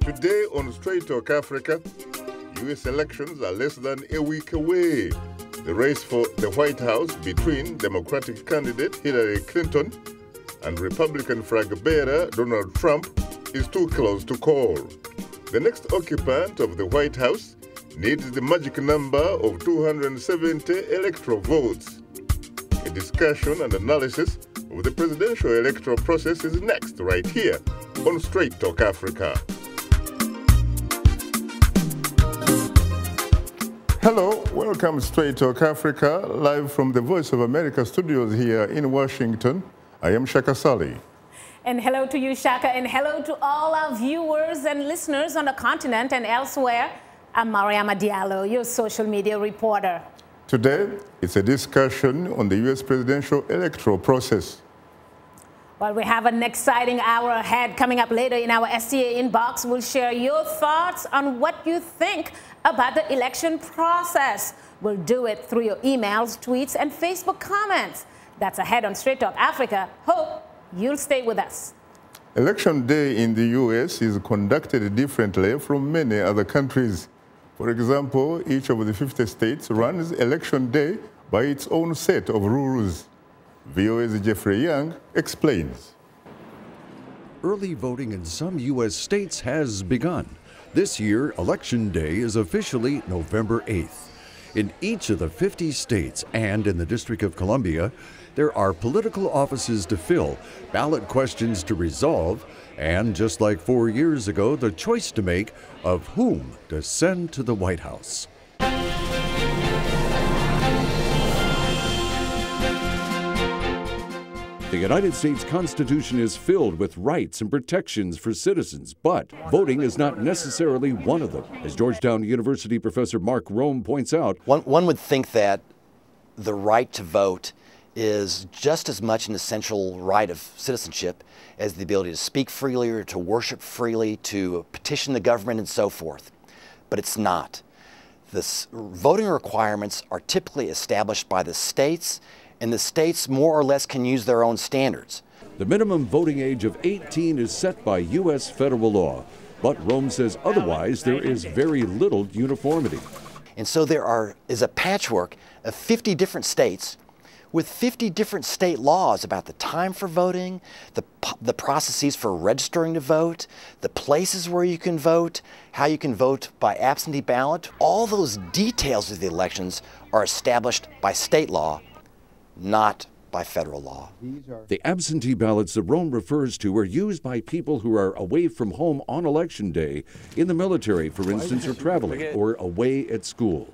Today on Straight Talk Africa, U.S. elections are less than a week away. The race for the White House between Democratic candidate Hillary Clinton and Republican flag bearer Donald Trump is too close to call. The next occupant of the White House needs the magic number of 270 electoral votes. A discussion and analysis of the presidential electoral process is next, right here on Straight Talk Africa. Hello, welcome to Straight Talk Africa, live from the Voice of America studios here in Washington. I am Shaka Sali. And hello to you, Shaka, and hello to all our viewers and listeners on the continent and elsewhere. I'm Mariama Diallo, your social media reporter. Today, it's a discussion on the U.S. presidential electoral process. Well, we have an exciting hour ahead. Coming up later in our STA Inbox, we'll share your thoughts on what you think about the election process. We'll do it through your emails, tweets, and Facebook comments. That's ahead on Straight Talk Africa. Hope you'll stay with us. Election day in the U.S. is conducted differently from many other countries. For example, each of the 50 states runs election day by its own set of rules. VOA's Jeffrey Young explains. Early voting in some U.S. states has begun. This year, Election Day is officially November 8th. In each of the 50 states and in the District of Columbia, there are political offices to fill, ballot questions to resolve, and just like 4 years ago, the choice to make of whom to send to the White House. The United States Constitution is filled with rights and protections for citizens, but voting is not necessarily one of them. As Georgetown University professor Mark Rome points out, one would think that the right to vote is just as much an essential right of citizenship as the ability to speak freely or to worship freely, to petition the government and so forth. But it's not. The voting requirements are typically established by the states, and the states more or less can use their own standards. The minimum voting age of 18 is set by U.S. federal law, but Rome says otherwise there is very little uniformity. And so there is a patchwork of 50 different states with 50 different state laws about the time for voting, the processes for registering to vote, the places where you can vote, how you can vote by absentee ballot. All those details of the elections are established by state law, not by federal law. The absentee ballots that Rome refers to are used by people who are away from home on Election Day, in the military, for instance, or traveling, or away at school.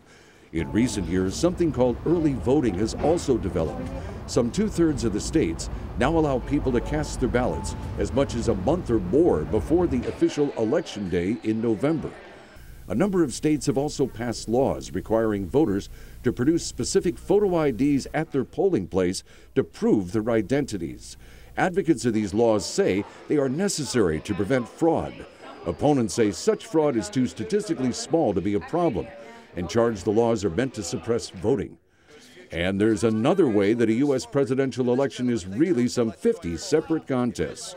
In recent years, something called early voting has also developed. Some 2/3 of the states now allow people to cast their ballots as much as a month or more before the official Election Day in November. A number of states have also passed laws requiring voters to produce specific photo IDs at their polling place to prove their identities. Advocates of these laws say they are necessary to prevent fraud. Opponents say such fraud is too statistically small to be a problem and charge the laws are meant to suppress voting. And there's another way that a U.S. presidential election is really some 50 separate contests.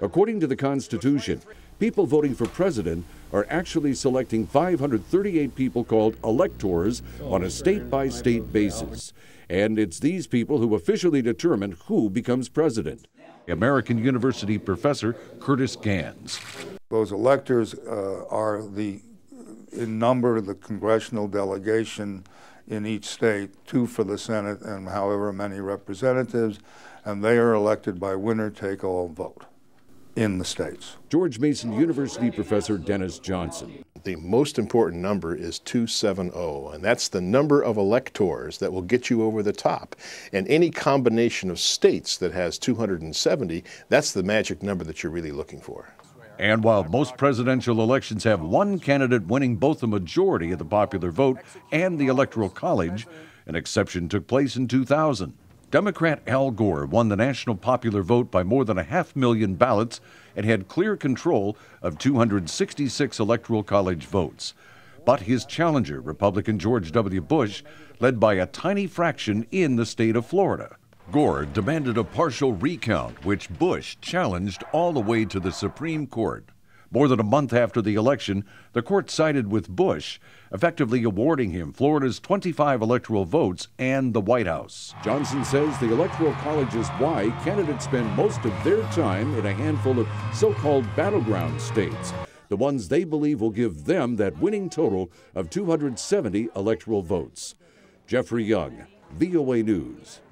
According to the Constitution, people voting for president are actually selecting 538 people called electors on a state-by-state basis. And it's these people who officially determine who becomes president. American University professor Curtis Gans. Those electors are in number the congressional delegation in each state, 2 for the Senate and however many representatives, and they are elected by winner-take-all vote in the states. George Mason University professor Dennis Johnson. The most important number is 270, and that's the number of electors that will get you over the top. And any combination of states that has 270, that's the magic number that you're really looking for. And while most presidential elections have one candidate winning both the majority of the popular vote and the Electoral College, an exception took place in 2000. Democrat Al Gore won the national popular vote by more than 500,000 ballots and had clear control of 266 Electoral College votes. But his challenger, Republican George W. Bush, led by a tiny fraction in the state of Florida. Gore demanded a partial recount, which Bush challenged all the way to the Supreme Court. More than a month after the election, the court sided with Bush, effectively awarding him Florida's 25 electoral votes and the White House. Johnson says the Electoral College is why candidates spend most of their time in a handful of so-called battleground states, the ones they believe will give them that winning total of 270 electoral votes. Jeffrey Young, VOA News.